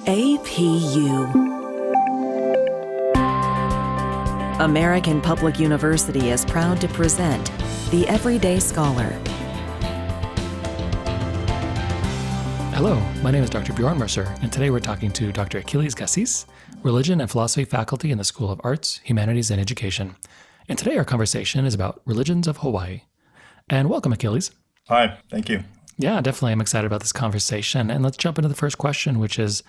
APU. American Public University is proud to present The Everyday Scholar. Hello, my name is Dr. Bjorn Mercer, and today we're talking to Dr. Achilles Gacis, Religion and Philosophy faculty in the School of Arts, Humanities, and Education. And today our conversation is about religions of Hawaii. And welcome, Achilles. Hi, thank you. Yeah, definitely. I'm excited about this conversation. And let's jump into the first question, which is,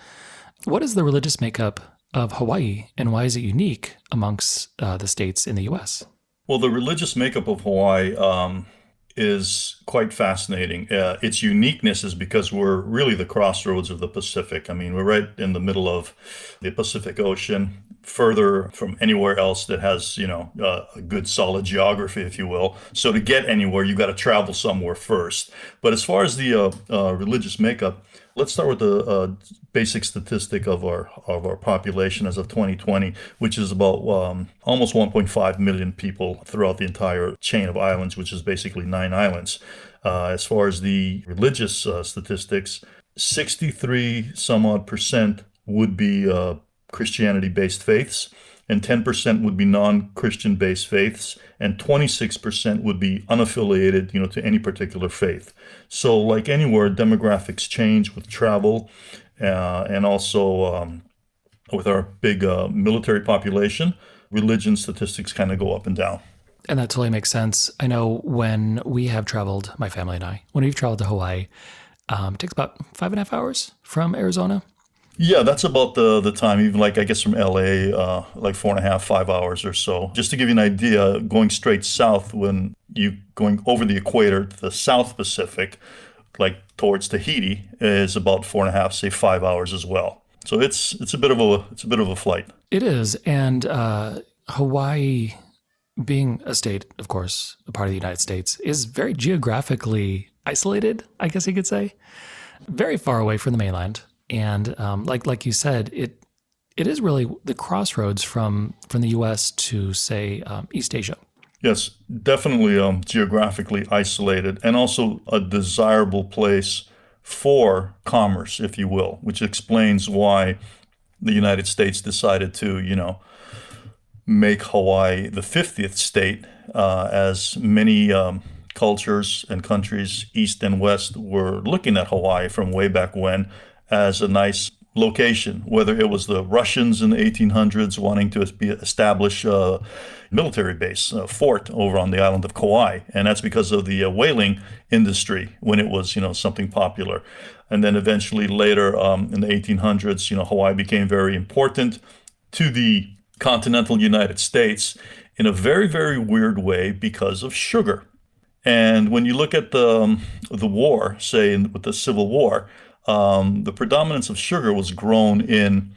what is the religious makeup of Hawaii, and why is it unique amongst the states in the U.S.? Well, the religious makeup of Hawaii is quite fascinating. Its uniqueness is because we're really the crossroads of the Pacific. I mean, we're right in the middle of the Pacific Ocean, further from anywhere else that has, a good solid geography, if you will. So to get anywhere, you got to travel somewhere first. But as far as the religious makeup, let's start with the basic statistic of our population as of 2020, which is about almost 1.5 million people throughout the entire chain of islands, which is basically 9 islands. As far as the religious statistics, 63 some odd percent would be Christianity-based faiths, and 10% would be non-Christian-based faiths, and 26% would be unaffiliated, to any particular faith. So like anywhere, demographics change with travel, and also with our big military population, religion statistics kind of go up and down. And that totally makes sense. I know when we have traveled, my family and I, when we've traveled to Hawaii, it takes about 5.5 hours from Arizona. Yeah, that's about the time, even I guess from LA, 4.5, 5 hours or so. Just to give you an idea, going straight south, when you going over the equator to the South Pacific, towards Tahiti, is about 4.5, say 5 hours as well. So it's a bit of a flight. It is, and Hawaii, being a state, of course, a part of the United States, is very geographically isolated, I guess you could say, very far away from the mainland. And like you said, it is really the crossroads from the U.S. to, say, East Asia. Yes, definitely geographically isolated, and also a desirable place for commerce, if you will, which explains why the United States decided to, make Hawaii the 50th state, as many cultures and countries, East and West, were looking at Hawaii from way back when as a nice location, whether it was the Russians in the 1800s wanting to establish a military base, a fort over on the island of Kauai. And that's because of the whaling industry when it was, something popular. And then eventually later in the 1800s, Hawaii became very important to the continental United States in a very, very weird way because of sugar. And when you look at the war, say with the Civil War, the predominance of sugar was grown in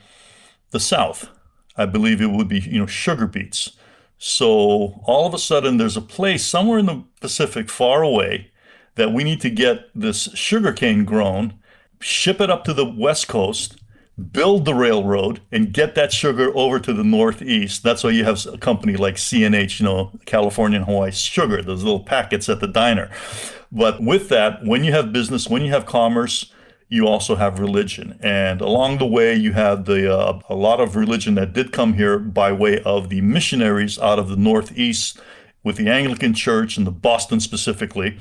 the South. I believe it would be, sugar beets. So all of a sudden there's a place somewhere in the Pacific far away that we need to get this sugarcane grown, ship it up to the West Coast, build the railroad, and get that sugar over to the Northeast. That's why you have a company like CNH, California and Hawaii Sugar, those little packets at the diner. But with that, when you have business, when you have commerce, you also have religion. And along the way, you have a lot of religion that did come here by way of the missionaries out of the Northeast with the Anglican Church and the Boston specifically,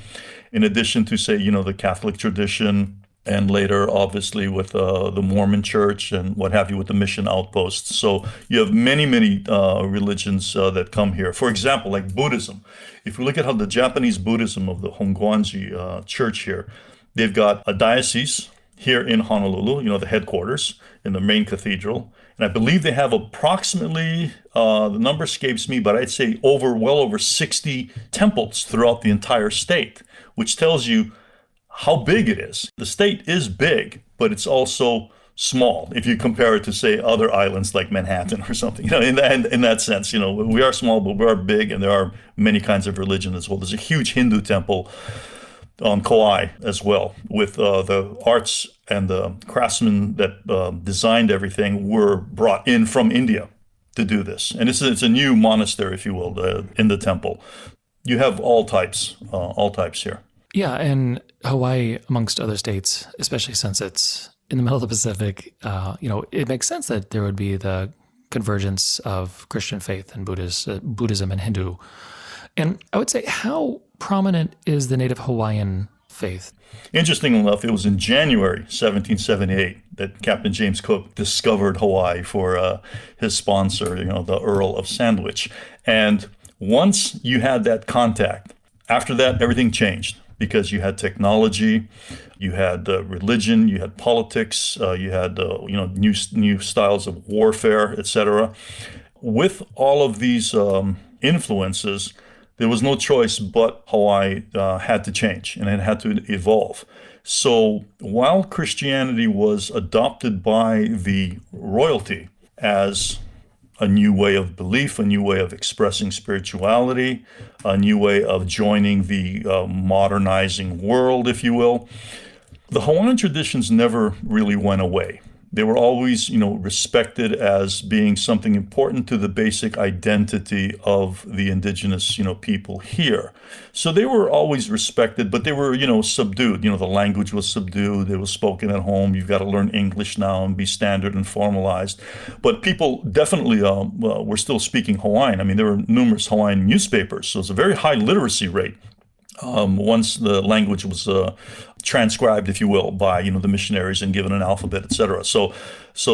in addition to, say, the Catholic tradition, and later, obviously, with the Mormon Church and what have you with the mission outposts. So you have many, many religions that come here. For example, like Buddhism. If you look at how the Japanese Buddhism of the Hongwanji Church here, they've got a diocese here in Honolulu, the headquarters in the main cathedral. And I believe they have approximately, the number escapes me, but I'd say well over 60 temples throughout the entire state, which tells you how big it is. The state is big, but it's also small if you compare it to, say, other islands like Manhattan or something. In that sense, we are small, but we are big, and there are many kinds of religion as well. There's a huge Hindu temple on Kauai as well, with the arts and the craftsmen that designed everything were brought in from India to do this. And it's a new monastery, if you will, in the temple. You have all types here. Yeah, and Hawaii, amongst other states, especially since it's in the middle of the Pacific, it makes sense that there would be the convergence of Christian faith and Buddhism and Hindu. And I would say, how prominent is the native Hawaiian faith? Interestingly enough, it was in January 1778 that Captain James Cook discovered Hawaii for his sponsor, the Earl of Sandwich. And once you had that contact, after that, everything changed because you had technology, you had religion, you had politics, you had new styles of warfare, etc. With all of these influences, there was no choice but Hawaii had to change and it had to evolve. So while Christianity was adopted by the royalty as a new way of belief, a new way of expressing spirituality, a new way of joining the modernizing world, if you will, the Hawaiian traditions never really went away. They were always, respected as being something important to the basic identity of the indigenous, people here. So they were always respected, but they were, subdued. The language was subdued. It was spoken at home. You've got to learn English now and be standard and formalized. But people definitely were still speaking Hawaiian. I mean, there were numerous Hawaiian newspapers, so it's a very high literacy rate. Once the language was transcribed, if you will, by the missionaries and given an alphabet, etc. So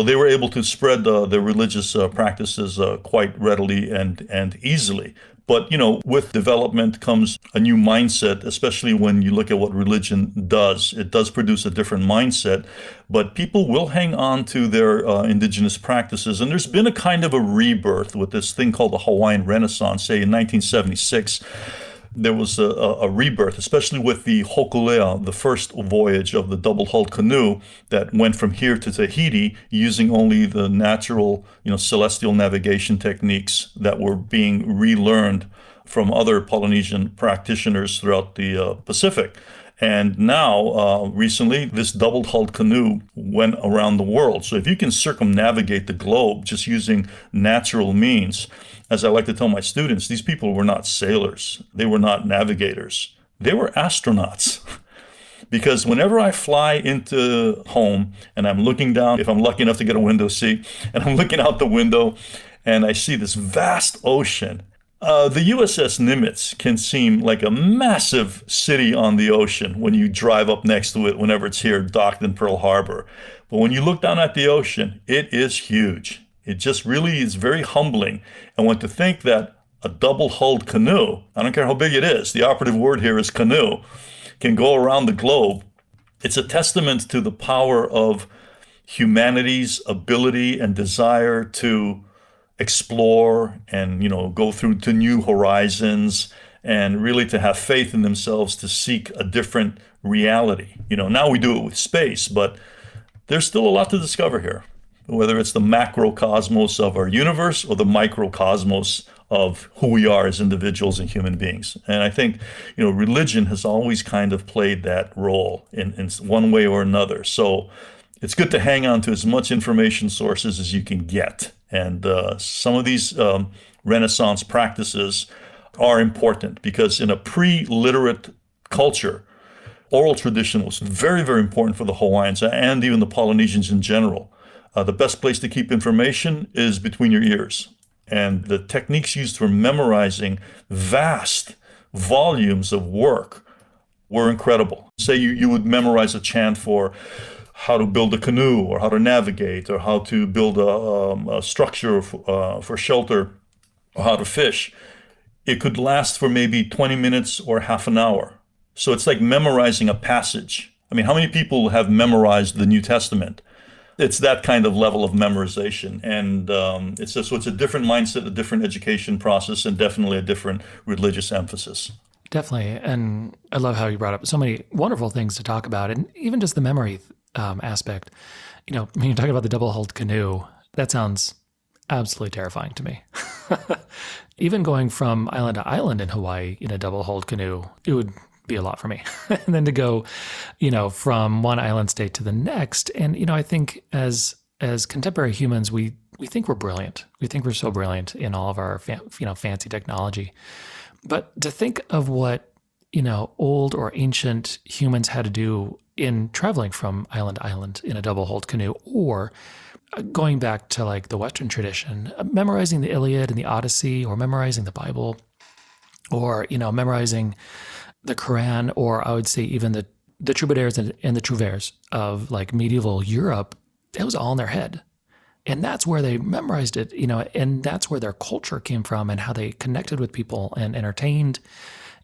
they were able to spread their religious practices quite readily and easily. But with development comes a new mindset, especially when you look at what religion does. It does produce a different mindset, but people will hang on to their indigenous practices. And there's been a kind of a rebirth with this thing called the Hawaiian Renaissance, say in 1976. There was a rebirth, especially with the Hokulea, the first voyage of the double-hulled canoe that went from here to Tahiti using only the natural, celestial navigation techniques that were being relearned from other Polynesian practitioners throughout the Pacific. And now, recently, this double-hulled canoe went around the world. So if you can circumnavigate the globe just using natural means, as I like to tell my students, these people were not sailors. They were not navigators. They were astronauts. Because whenever I fly into home and I'm looking down, if I'm lucky enough to get a window seat, and I'm looking out the window and I see this vast ocean, the USS Nimitz can seem like a massive city on the ocean when you drive up next to it whenever it's here docked in Pearl Harbor. But when you look down at the ocean, it is huge. It just really is very humbling. And when to think that a double-hulled canoe, I don't care how big it is, the operative word here is canoe, can go around the globe, it's a testament to the power of humanity's ability and desire to explore and, go through to new horizons and really to have faith in themselves to seek a different reality. Now we do it with space, but there's still a lot to discover here, whether it's the macrocosmos of our universe or the microcosmos of who we are as individuals and human beings. And I think, religion has always kind of played that role in one way or another. So it's good to hang on to as much information sources as you can get. And some of these Renaissance practices are important because in a pre-literate culture, oral tradition was very, very important for the Hawaiians and even the Polynesians in general. The best place to keep information is between your ears. And the techniques used for memorizing vast volumes of work were incredible. Say you would memorize a chant for how to build a canoe or how to navigate or how to build a structure for shelter or how to fish. It could last for maybe 20 minutes or half an hour. So it's like memorizing a passage. I mean, how many people have memorized the New Testament? It's that kind of level of memorization. And it's a different mindset, a different education process, and definitely a different religious emphasis. Definitely. And I love how you brought up so many wonderful things to talk about, and even just the memory aspect. When you're talking about the double-hulled canoe, that sounds absolutely terrifying to me. Even going from island to island in Hawaii in a double-hulled canoe, it would be a lot for me. And then to go, from one island state to the next. And, I think as contemporary humans, we think we're brilliant. We think we're so brilliant in all of our, fancy technology. But to think of what old or ancient humans had to do in traveling from island to island in a double-hulled canoe, or going back to like the Western tradition, memorizing the Iliad and the Odyssey, or memorizing the Bible, or, memorizing the Quran, or I would say even the troubadours and the trouvères of like medieval Europe. It was all in their head. And that's where they memorized it, and that's where their culture came from and how they connected with people and entertained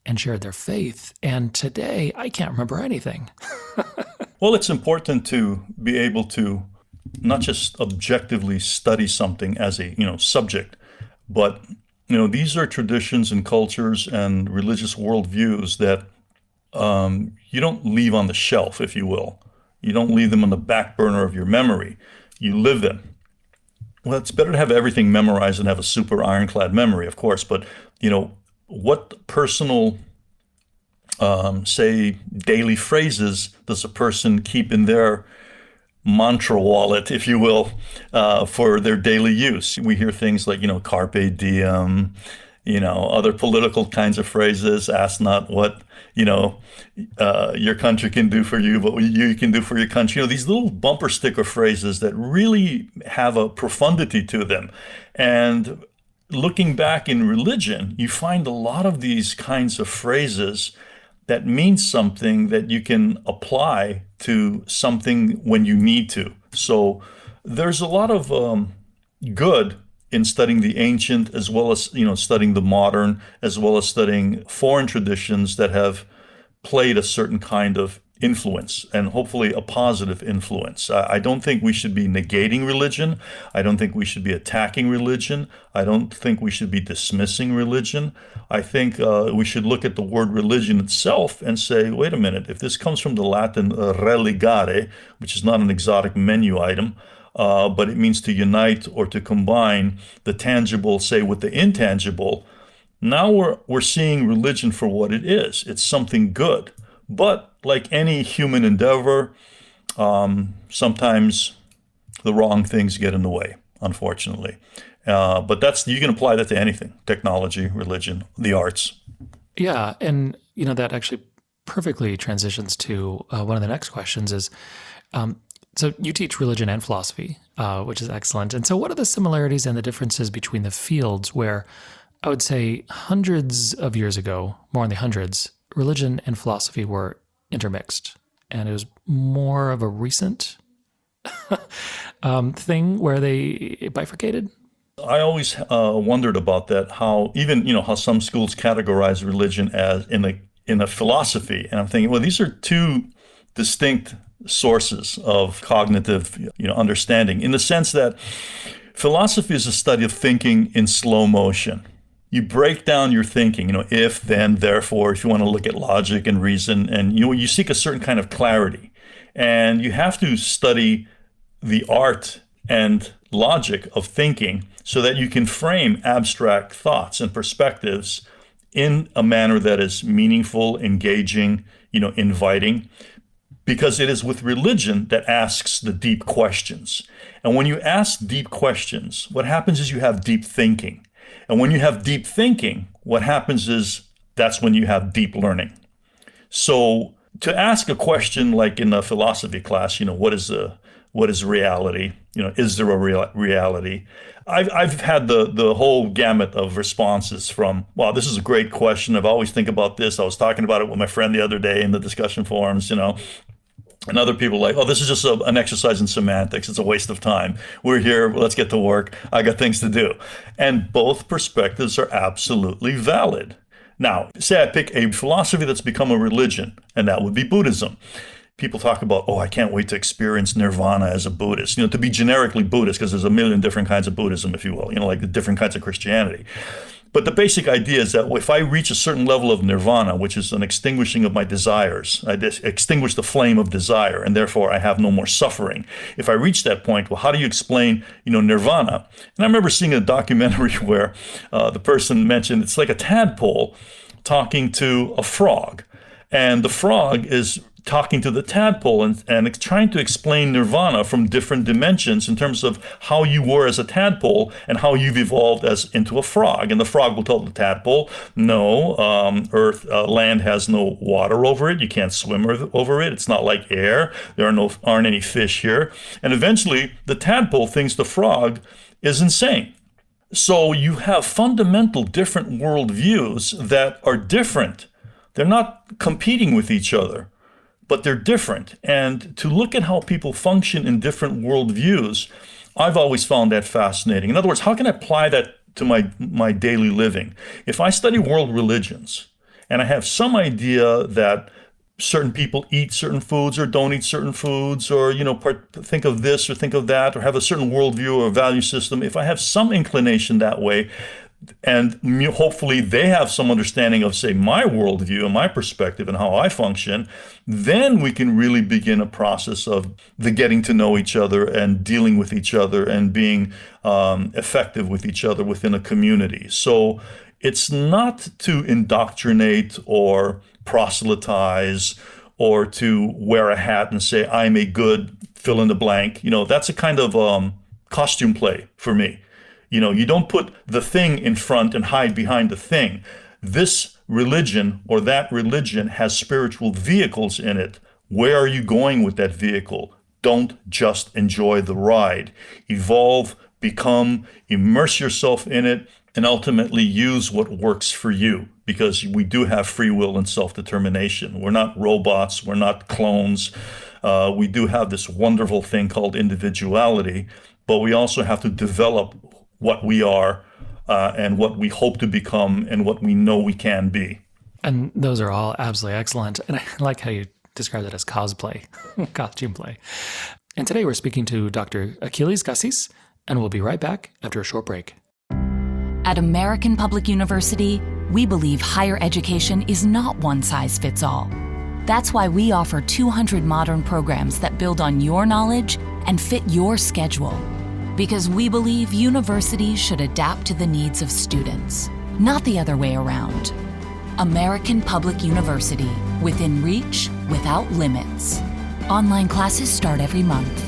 and shared their faith. And today, I can't remember anything. Well, it's important to be able to not just objectively study something as a, subject, but, these are traditions and cultures and religious worldviews that you don't leave on the shelf, if you will. You don't leave them on the back burner of your memory. You live them. Well, it's better to have everything memorized than have a super ironclad memory, of course. But, what personal, say, daily phrases does a person keep in their mantra wallet, if you will, for their daily use? We hear things like, carpe diem, other political kinds of phrases, ask not what, your country can do for you, but what you can do for your country. These little bumper sticker phrases that really have a profundity to them. And looking back in religion, you find a lot of these kinds of phrases that mean something that you can apply to something when you need to. So there's a lot of good in studying the ancient, as well as studying the modern, as well as studying foreign traditions that have played a certain kind of influence, and hopefully a positive influence. I don't think we should be negating religion. I don't think we should be attacking religion. I don't think we should be dismissing religion. I think we should look at the word religion itself and say, wait a minute, if this comes from the Latin religare, which is not an exotic menu item, but it means to unite or to combine the tangible, say, with the intangible. Now we're seeing religion for what it is. It's something good. But like any human endeavor, sometimes the wrong things get in the way, unfortunately. But you can apply that to anything: technology, religion, the arts. Yeah, and that actually perfectly transitions to one of the next questions is, so you teach religion and philosophy, which is excellent. And so what are the similarities and the differences between the fields where I would say hundreds of years ago, more in the hundreds, religion and philosophy were intermixed, and it was more of a recent thing where they bifurcated? I always wondered about that, how even, how some schools categorize religion as in a philosophy. And I'm thinking, well, these are two distinct sources of cognitive, understanding, in the sense that philosophy is a study of thinking in slow motion. You break down your thinking, if, then, therefore, if you want to look at logic and reason, and you seek a certain kind of clarity. And you have to study the art and logic of thinking so that you can frame abstract thoughts and perspectives in a manner that is meaningful, engaging, inviting. Because it is with religion that asks the deep questions. And when you ask deep questions, what happens is you have deep thinking. And when you have deep thinking, what happens is that's when you have deep learning. So to ask a question like in a philosophy class, what is reality? Is there a reality? I've had the whole gamut of responses from, wow, this is a great question. I've always think about this. I was talking about it with my friend the other day in the discussion forums, And other people like, oh, this is just an exercise in semantics. It's a waste of time. We're here. Let's get to work. I got things to do. And both perspectives are absolutely valid. Now, say I pick a philosophy that's become a religion, and that would be Buddhism. People talk about, I can't wait to experience nirvana as a Buddhist, to be generically Buddhist, because there's a million different kinds of Buddhism, if you will, like the different kinds of Christianity. But the basic idea is that if I reach a certain level of nirvana, which is an extinguishing of my desires, I extinguish the flame of desire, and therefore I have no more suffering. If I reach that point, well, how do you explain, nirvana? And I remember seeing a documentary where the person mentioned it's like a tadpole talking to a frog. And the frog is talking to the tadpole and trying to explain nirvana from different dimensions in terms of how you were as a tadpole and how you've evolved as into a frog. And the frog will tell the tadpole, no, land has no water over it. You can't swim over it. It's not like air. There aren't any fish here. And eventually the tadpole thinks the frog is insane. So you have fundamental different worldviews that are different. They're not competing with each other, but they're different. And to look at how people function in different worldviews, I've always found that fascinating. In other words, how can I apply that to my daily living? If I study world religions and I have some idea that certain people eat certain foods or don't eat certain foods, or think of this or think of that, or have a certain worldview or value system, if I have some inclination that way, and hopefully they have some understanding of, say, my worldview and my perspective and how I function, then we can really begin a process of the getting to know each other and dealing with each other and being effective with each other within a community. So it's not to indoctrinate or proselytize or to wear a hat and say, I'm a good fill in the blank. That's a kind of costume play for me. You don't put the thing in front and hide behind the thing. This religion or that religion has spiritual vehicles in it. Where are you going with that vehicle? Don't just enjoy the ride. Evolve, become, immerse yourself in it, and ultimately use what works for you, because we do have free will and self-determination. We're not robots. We're not clones. We do have this wonderful thing called individuality, but we also have to develop what we are and what we hope to become and what we know we can be. And those are all absolutely excellent. And I like how you describe that as cosplay, costume play. And today we're speaking to Dr. Achilles Gacis, and we'll be right back after a short break. At American Public University, we believe higher education is not one size fits all. That's why we offer 200 modern programs that build on your knowledge and fit your schedule. Because we believe universities should adapt to the needs of students, not the other way around. American Public University, within reach, without limits. Online classes start every month.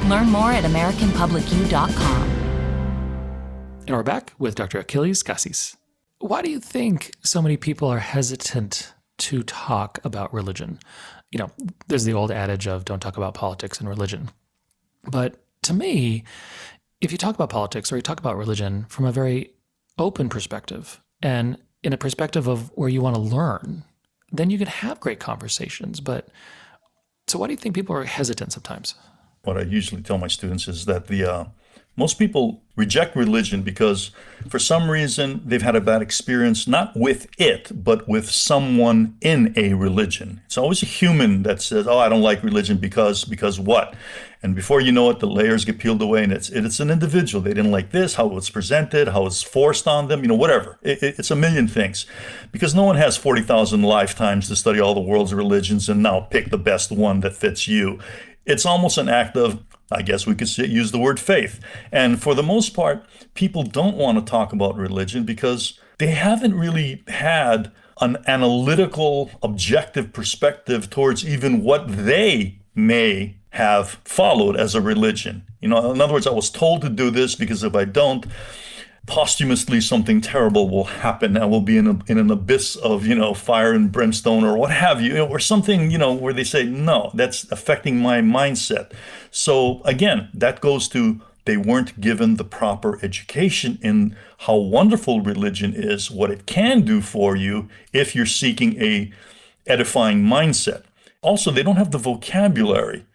Learn more at americanpublicu.com. And we're back with Dr. Achilles Gacis. Why do you think so many people are hesitant to talk about religion? There's the old adage of don't talk about politics and religion. But to me, if you talk about politics or you talk about religion from a very open perspective and in a perspective of where you want to learn, then you can have great conversations. But so why do you think people are hesitant sometimes? What I usually tell my students is that most people reject religion because for some reason they've had a bad experience, not with it, but with someone in a religion. It's always a human that says, oh, I don't like religion because what? And before you know it, the layers get peeled away, and it's an individual. They didn't like this, how it was presented, how it's forced on them, whatever. It's a million things. Because no one has 40,000 lifetimes to study all the world's religions and now pick the best one that fits you. It's almost an act of, I guess we could use the word faith. And for the most part, people don't want to talk about religion because they haven't really had an analytical, objective perspective towards even what they may have followed as a religion. In other words, I was told to do this because if I don't, posthumously something terrible will happen. I will be in an abyss of, fire and brimstone or what have you, or something, where they say, no, that's affecting my mindset. So again, that goes to they weren't given the proper education in how wonderful religion is, what it can do for you if you're seeking a edifying mindset. Also, they don't have the vocabulary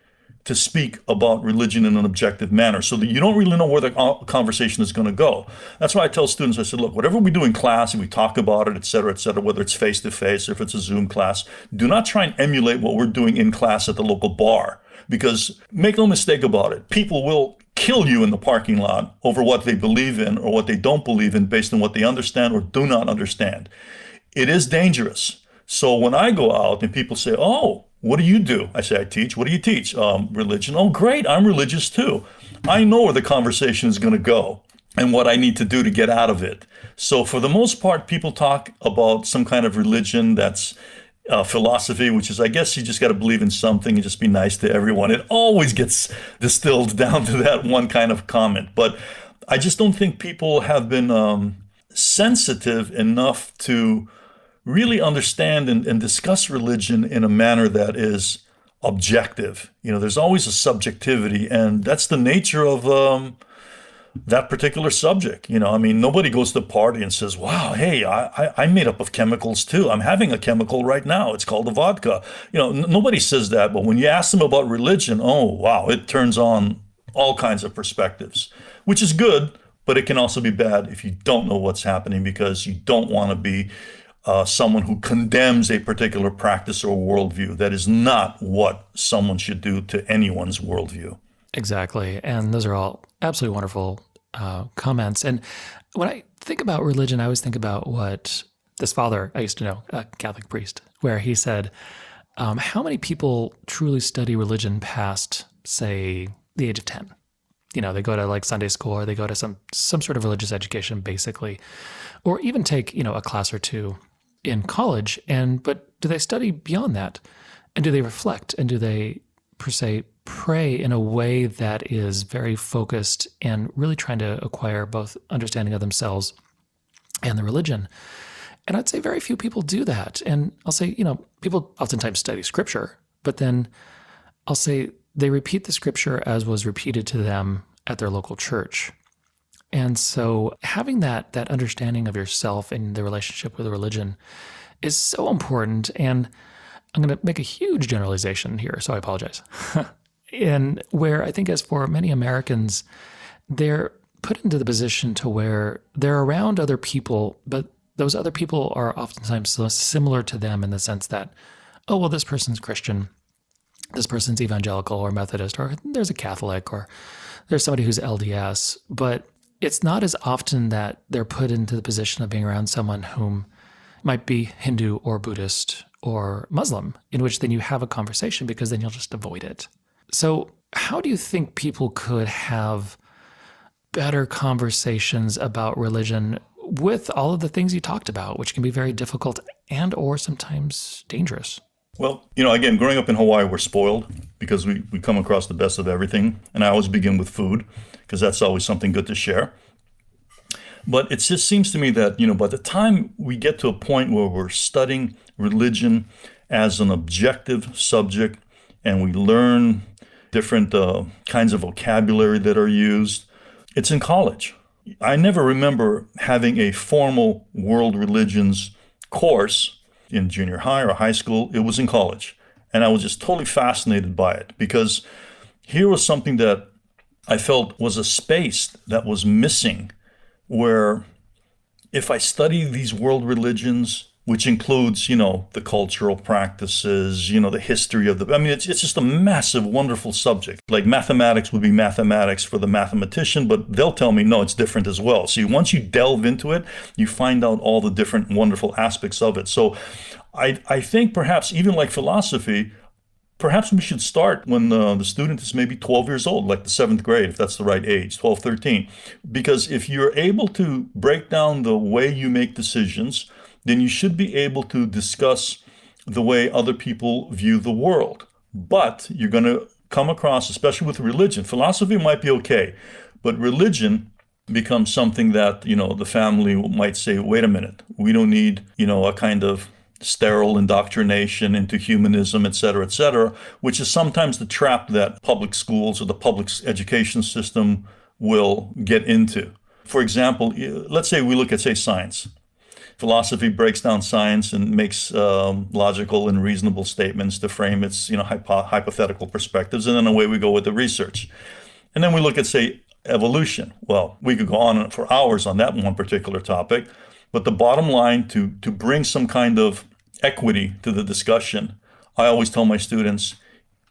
to speak about religion in an objective manner, so that you don't really know where the conversation is going to go. That's why I tell students, I said, look, whatever we do in class, and we talk about it, et cetera, whether it's face-to-face or if it's a Zoom class, do not try and emulate what we're doing in class at the local bar, because make no mistake about it, people will kill you in the parking lot over what they believe in or what they don't believe in based on what they understand or do not understand. It is dangerous. So when I go out and people say, oh, what do you do? I say, I teach. What do you teach? Religion. Oh, great. I'm religious too. I know where the conversation is going to go and what I need to do to get out of it. So for the most part, people talk about some kind of religion that's philosophy, which is, I guess you just got to believe in something and just be nice to everyone. It always gets distilled down to that one kind of comment. But I just don't think people have been sensitive enough to really understand and discuss religion in a manner that is objective. There's always a subjectivity, and that's the nature of that particular subject. Nobody goes to a party and says, wow, hey, I'm made up of chemicals too. I'm having a chemical right now. It's called a vodka. Nobody says that. But when you ask them about religion, oh, wow, it turns on all kinds of perspectives, which is good, but it can also be bad if you don't know what's happening, because you don't want to be someone who condemns a particular practice or worldview. That is not what someone should do to anyone's worldview. Exactly. And those are all absolutely wonderful comments. And when I think about religion, I always think about what this father I used to know, a Catholic priest, where he said, how many people truly study religion past, say, the age of 10? They go to like Sunday school, or they go to some sort of religious education, basically, or even take, a class or two in college. But do they study beyond that? And do they reflect? And do they, per se, pray in a way that is very focused and really trying to acquire both understanding of themselves and the religion? And I'd say very few people do that. And I'll say, people oftentimes study scripture, but then I'll say they repeat the scripture as was repeated to them at their local church. And so having that understanding of yourself and the relationship with the religion is so important. And I'm going to make a huge generalization here, so I apologize. And where I think, as for many Americans, they're put into the position to where they're around other people, but those other people are oftentimes similar to them in the sense that, oh, well, this person's Christian, this person's evangelical or Methodist, or there's a Catholic, or there's somebody who's LDS. But it's not as often that they're put into the position of being around someone whom might be Hindu or Buddhist or Muslim, in which then you have a conversation, because then you'll just avoid it. So how do you think people could have better conversations about religion with all of the things you talked about, which can be very difficult and or sometimes dangerous? Well, again, growing up in Hawaii, we're spoiled because we come across the best of everything. And I always begin with food, because that's always something good to share. But it just seems to me that, by the time we get to a point where we're studying religion as an objective subject, and we learn different kinds of vocabulary that are used, it's in college. I never remember having a formal world religions course in junior high or high school. It was in college. And I was just totally fascinated by it, because here was something that I felt was a space that was missing, where if I study these world religions, which includes, the cultural practices, the history of it's just a massive, wonderful subject. Like mathematics would be mathematics for the mathematician, but they'll tell me, no, it's different as well. So once you delve into it, you find out all the different wonderful aspects of it. So I think perhaps even like philosophy, perhaps we should start when the student is maybe 12 years old, like the 7th grade, if that's the right age, 12, 13. Because if you're able to break down the way you make decisions, then you should be able to discuss the way other people view the world. But you're going to come across, especially with religion, philosophy might be okay, but religion becomes something that, the family might say, wait a minute, we don't need, a kind of sterile indoctrination into humanism, et cetera, which is sometimes the trap that public schools or the public education system will get into. For example, let's say we look at, say, science. Philosophy breaks down science and makes logical and reasonable statements to frame its, hypothetical perspectives, and then away we go with the research. And then we look at, say, evolution. Well, we could go on for hours on that one particular topic, but the bottom line, to bring some kind of equity to the discussion, I always tell my students,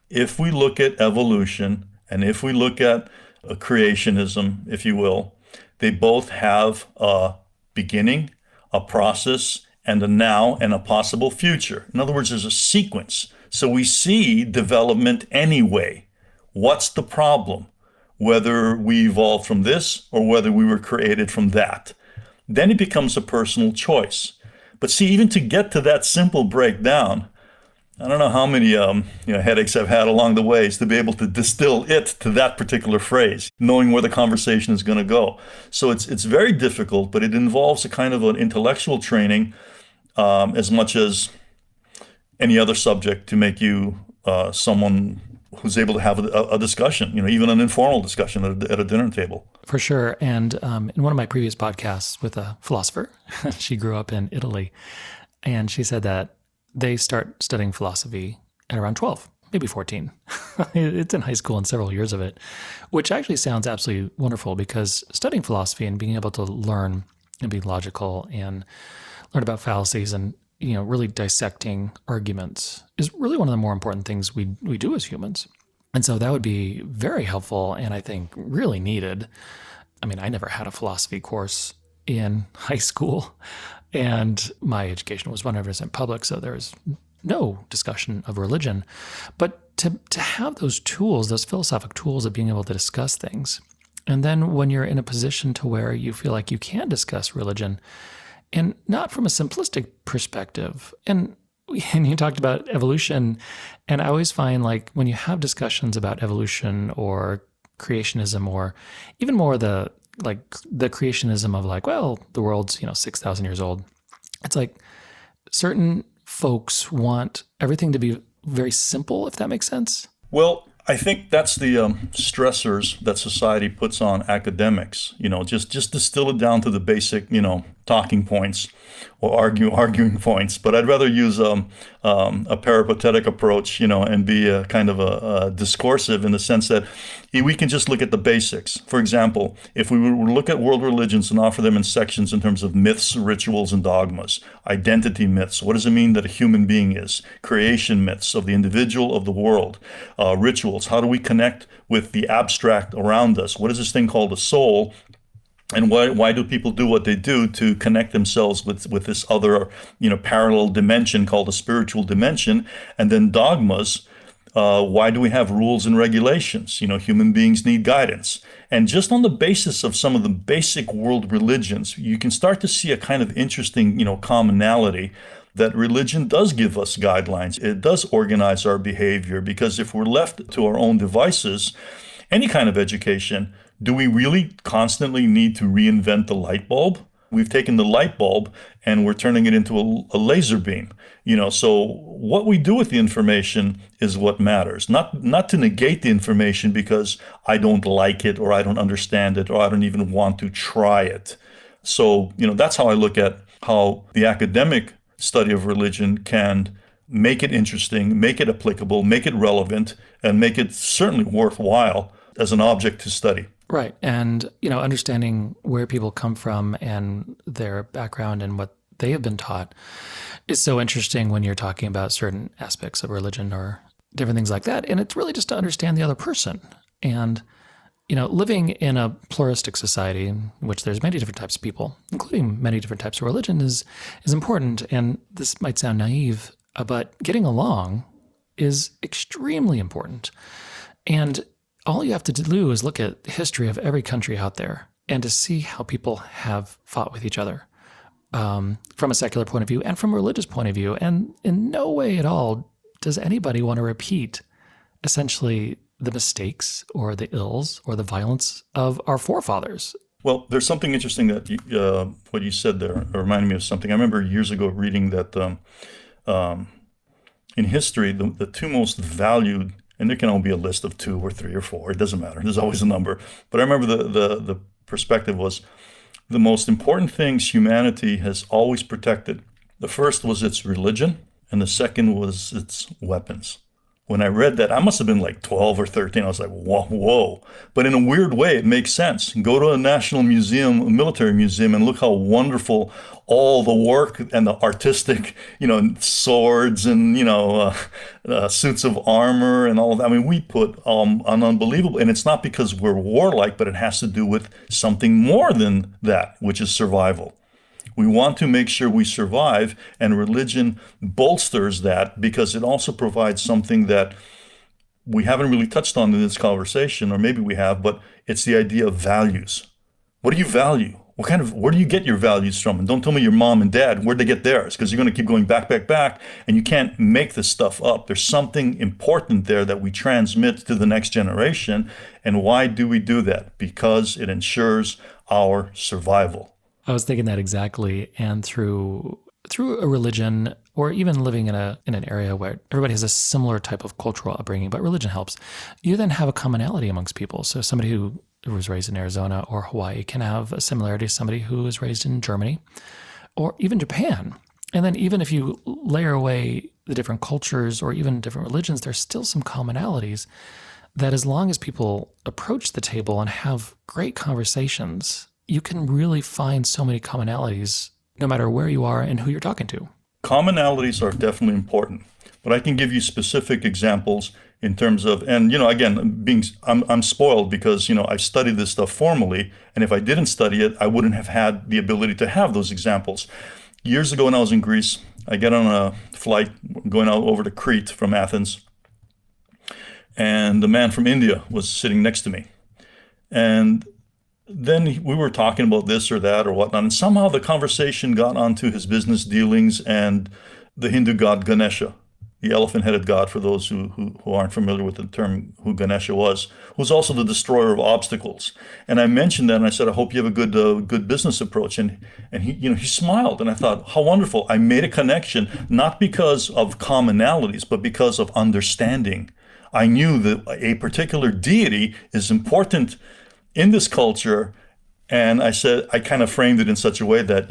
if we look at evolution and if we look at creationism, if you will, they both have a beginning, a process, and a now and a possible future. In other words, there's a sequence. So we see development anyway. What's the problem? Whether we evolved from this or whether we were created from that. Then it becomes a personal choice. But see, even to get to that simple breakdown, I don't know how many headaches I've had along the ways to be able to distill it to that particular phrase, knowing where the conversation is going to go. So it's very difficult, but it involves a kind of an intellectual training as much as any other subject to make you someone who's able to have a discussion, even an informal discussion at a dinner table. For sure. And in one of my previous podcasts with a philosopher, she grew up in Italy, and she said that they start studying philosophy at around 12, maybe 14. It's in high school and several years of it, which actually sounds absolutely wonderful, because studying philosophy and being able to learn and be logical and learn about fallacies and really dissecting arguments is really one of the more important things we do as humans. And so that would be very helpful, and I think really needed. I mean, I never had a philosophy course in high school, and my education was 100% public, so there was no discussion of religion. But to have those tools, those philosophic tools of being able to discuss things, and then when you're in a position to where you feel like you can discuss religion, and not from a simplistic perspective. And you talked about evolution, and I always find, like, when you have discussions about evolution or creationism, or even more the creationism of like, well, the world's 6,000 years old. It's like certain folks want everything to be very simple, if that makes sense. Well, I think that's the stressors that society puts on academics. Just distill it down to the basic, talking points or arguing points. But I'd rather use a peripatetic approach, and be a kind of a discursive, in the sense that we can just look at the basics. For example, if we were to look at world religions and offer them in sections in terms of myths, rituals, and dogmas, identity myths, what does it mean that a human being is? Creation myths of the individual, of the world, rituals, how do we connect with the abstract around us? What is this thing called the soul? And why do people do what they do to connect themselves with this other, parallel dimension called the spiritual dimension? And then dogmas, why do we have rules and regulations? Human beings need guidance. And just on the basis of some of the basic world religions, you can start to see a kind of interesting, commonality, that religion does give us guidelines. It does organize our behavior, because if we're left to our own devices, any kind of education, do we really constantly need to reinvent the light bulb? We've taken the light bulb and we're turning it into a laser beam. So what we do with the information is what matters. Not to negate the information because I don't like it, or I don't understand it, or I don't even want to try it. So, that's how I look at how the academic study of religion can make it interesting, make it applicable, make it relevant, and make it certainly worthwhile as an object to study. Right. And, understanding where people come from and their background and what they have been taught is so interesting when you're talking about certain aspects of religion or different things like that. And it's really just to understand the other person. And, living in a pluralistic society in which there's many different types of people, including many different types of religion, is important. And this might sound naive, but getting along is extremely important. And all you have to do is look at the history of every country out there and to see how people have fought with each other from a secular point of view and from a religious point of view. And in no way at all does anybody want to repeat essentially the mistakes or the ills or the violence of our forefathers. Well, there's something interesting that what you said there reminded me of something. I remember years ago reading that in history, the two most valued, and there can only be a list of 2 or 3 or 4, it doesn't matter, there's always a number. But I remember the perspective was the most important things humanity has always protected. The first was its religion, and the second was its weapons. When I read that, I must have been like 12 or 13. I was like, whoa. But in a weird way, it makes sense. Go to a national museum, a military museum, and look how wonderful all the work and the artistic, swords and, suits of armor and all of that. I mean, we put an unbelievable, and it's not because we're warlike, but it has to do with something more than that, which is survival. We want to make sure we survive, and religion bolsters that because it also provides something that we haven't really touched on in this conversation, or maybe we have, but it's the idea of values. What do you value? where do you get your values from? And don't tell me your mom and dad, where'd they get theirs? Because you're going to keep going back, and you can't make this stuff up. There's something important there that we transmit to the next generation. And why do we do that? Because it ensures our survival. I was thinking that exactly. And through a religion, or even living in an area where everybody has a similar type of cultural upbringing, but religion helps, you then have a commonality amongst people. So somebody who was raised in Arizona or Hawaii can have a similarity to somebody who was raised in Germany or even Japan. And then even if you layer away the different cultures or even different religions, there's still some commonalities that, as long as people approach the table and have great conversations, you can really find so many commonalities no matter where you are and who you're talking to. Commonalities are definitely important, but I can give you specific examples in terms of, and again, I'm spoiled because I've studied this stuff formally, and if I didn't study it, I wouldn't have had the ability to have those examples. Years ago when I was in Greece, I get on a flight going out over to Crete from Athens, and the man from India was sitting next to me. And then we were talking about this or that or whatnot, and somehow the conversation got onto his business dealings and the Hindu god Ganesha, the elephant-headed god, for those who aren't familiar with the term, who Ganesha was, who's also the destroyer of obstacles. And I mentioned that, and I said, I hope you have a good business approach. And he smiled, and I thought, how wonderful. I made a connection, not because of commonalities, but because of understanding. I knew that a particular deity is important in this culture. And I said, I kind of framed it in such a way that,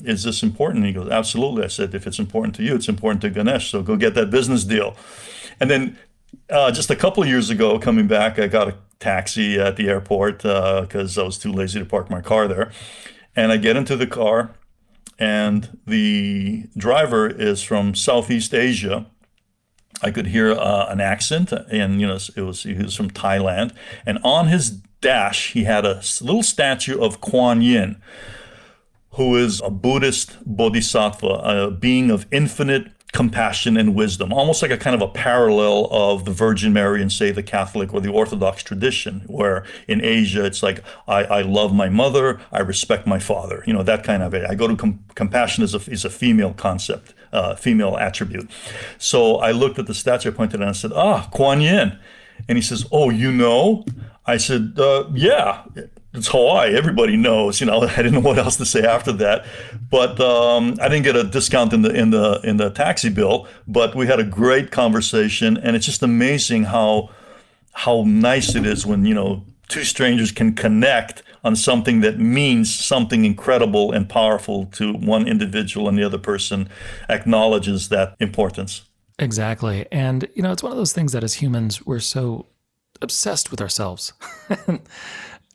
is this important? And he goes, absolutely. I said, if it's important to you, it's important to Ganesh. So go get that business deal. And then just a couple of years ago, coming back, I got a taxi at the airport because I was too lazy to park my car there. And I get into the car, and the driver is from Southeast Asia. I could hear an accent, and he was from Thailand. And on his dash, he had a little statue of Kuan Yin, who is a Buddhist bodhisattva, a being of infinite compassion and wisdom, almost like a kind of a parallel of the Virgin Mary in, say, the Catholic or the Orthodox tradition, where in Asia it's like, I love my mother, I respect my father, that kind of it. I go to compassion is a female concept, female attribute. So I looked at the statue, I pointed at it, and I said, Kuan Yin. And he says, oh, you know? I said, yeah, it's Hawaii. Everybody knows. I didn't know what else to say after that. But I didn't get a discount in the taxi bill. But we had a great conversation, and it's just amazing how nice it is when two strangers can connect on something that means something incredible and powerful to one individual, and the other person acknowledges that importance. Exactly. And, it's one of those things that as humans, we're so obsessed with ourselves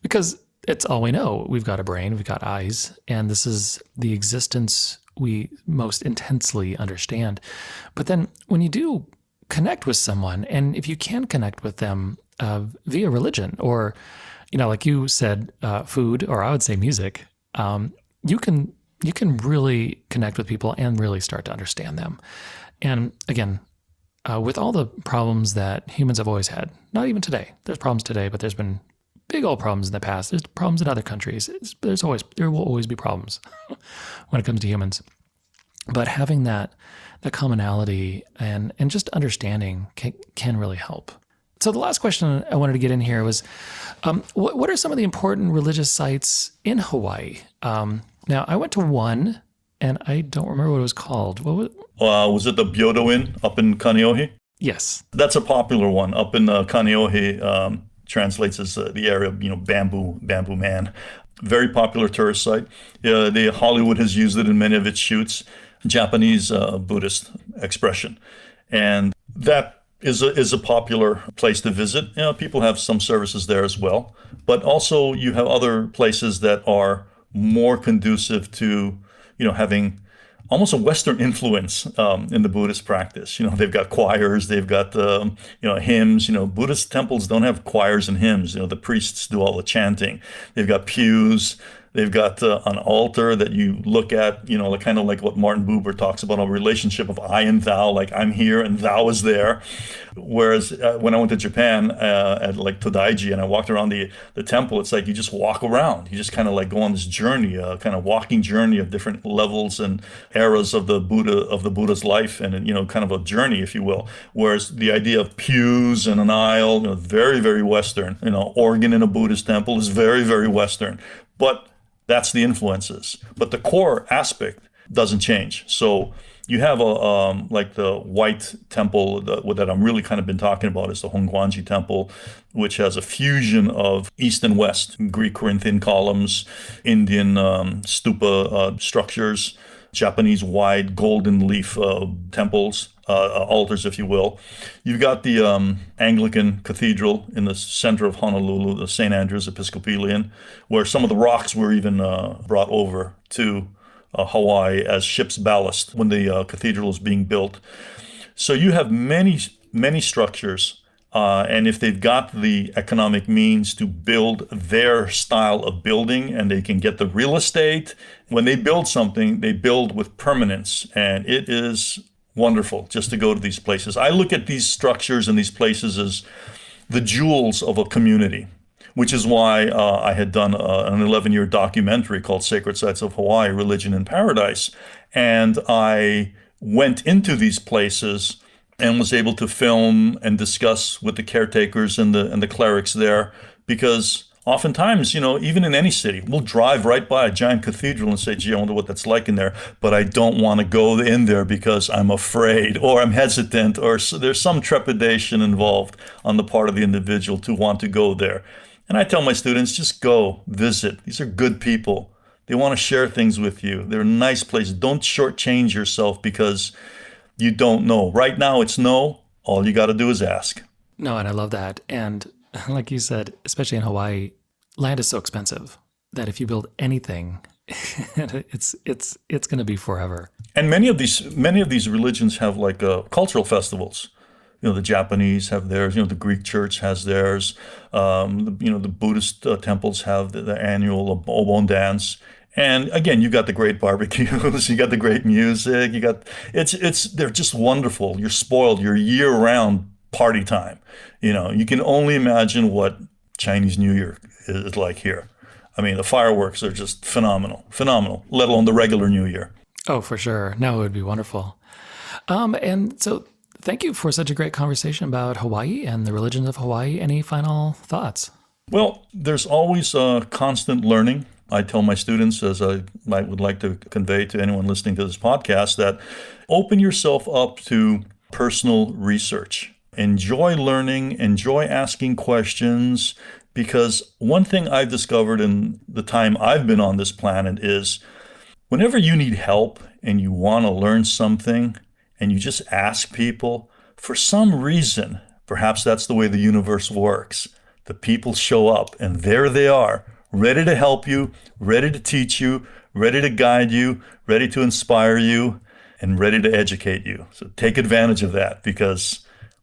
because it's all we know. We've got a brain, we've got eyes, and this is the existence we most intensely understand. But then when you do connect with someone, and if you can connect with them via religion, or, like you said, food, or I would say music, you can really connect with people and really start to understand them. And again, with all the problems that humans have always had, not even today, there's problems today, but there's been big old problems in the past. There's problems in other countries. There will always be problems when it comes to humans. But having that commonality and just understanding can really help. So the last question I wanted to get in here was, what are some of the important religious sites in Hawaii? Now, I went to one, and I don't remember what it was called. What was it? Was it the Bjorn up in Kaneohe? Yes. That's a popular one. Up in Kaneohe, translates as the area of, bamboo man. Very popular tourist site. Hollywood has used it in many of its shoots. Japanese Buddhist expression. And that is a popular place to visit. People have some services there as well. But also you have other places that are more conducive to, having almost a Western influence in the Buddhist practice. They've got choirs, they've got hymns. Buddhist temples don't have choirs and hymns. The priests do all the chanting. They've got pews. They've got an altar that you look at, like, kind of like what Martin Buber talks about, a relationship of I and thou, like I'm here and thou is there. Whereas when I went to Japan at like Todaiji and I walked around the temple, it's like you just walk around. You just kind of like go on this journey, kind of walking journey of different levels and eras of the Buddha's life, and kind of a journey, if you will. Whereas the idea of pews and an aisle, very, very Western. Organ in a Buddhist temple is very, very Western. But that's the influences. But the core aspect doesn't change. So you have like the white temple that I'm really kind of been talking about is the Hongwanji temple, which has a fusion of East and West, Greek Corinthian columns, Indian stupa structures, Japanese wide golden leaf temples, altars, if you will. You've got the Anglican Cathedral in the center of Honolulu, the St. Andrew's Episcopalian, where some of the rocks were even brought over to Hawaii as ship's ballast when the cathedral is being built. So you have many, many structures, and if they've got the economic means to build their style of building and they can get the real estate, when they build something, they build with permanence, and it is wonderful just to go to these places. I look at these structures and these places as the jewels of a community, which is why I had done an 11-year documentary called Sacred Sites of Hawaii, Religion in Paradise. And I went into these places and was able to film and discuss with the caretakers and the clerics there, because oftentimes, even in any city, we'll drive right by a giant cathedral and say, gee, I wonder what that's like in there, but I don't want to go in there because I'm afraid or I'm hesitant, or there's some trepidation involved on the part of the individual to want to go there. And I tell my students, just go visit. These are good people. They want to share things with you. They're nice places. Don't shortchange yourself because you don't know. Right now it's no. All you got to do is ask. No, and I love that. And like you said, especially in Hawaii, land is so expensive that if you build anything, it's going to be forever. And many of these religions have like cultural festivals. The Japanese have theirs. The Greek church has theirs. The Buddhist temples have the annual Obon dance. And again, you got the great barbecues, you got the great music, they're just wonderful. You're spoiled. You're year-round party time. You can only imagine what Chinese New Year is like here. I mean, the fireworks are just phenomenal, let alone the regular New Year. Oh, for sure. No, it would be wonderful. And so thank you for such a great conversation about Hawaii and the religions of Hawaii. Any final thoughts? Well, there's always constant learning. I tell my students, as I would like to convey to anyone listening to this podcast, that open yourself up to personal research. Enjoy learning, enjoy asking questions, because one thing I've discovered in the time I've been on this planet is whenever you need help and you want to learn something and you just ask people, for some reason, perhaps that's the way the universe works, the people show up and there they are, ready to help you, ready to teach you, ready to guide you, ready to inspire you, and ready to educate you. So take advantage of that, because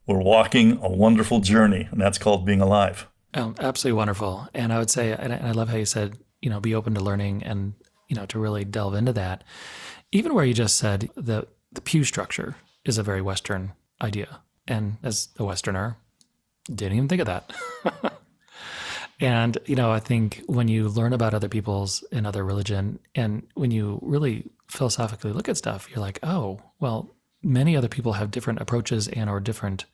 we're walking a wonderful journey, and that's called being alive. Oh, absolutely wonderful. And I would say, and I love how you said, be open to learning and, to really delve into that. Even where you just said the pew structure is a very Western idea. And as a Westerner, didn't even think of that. And, I think when you learn about other people's and other religion, and when you really philosophically look at stuff, you're like, oh, well, many other people have different approaches and or different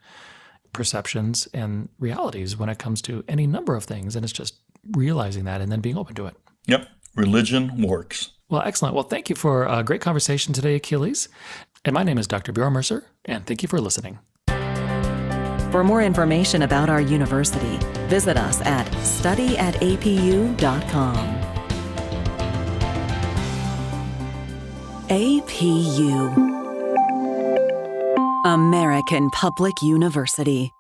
perceptions and realities when it comes to any number of things. And it's just realizing that and then being open to it. Yep. Religion works. Well, excellent. Well, thank you for a great conversation today, Achilles. And my name is Dr. Bjorn Mercer, and thank you for listening. For more information about our university, visit us at studyatapu.com. APU, American Public University.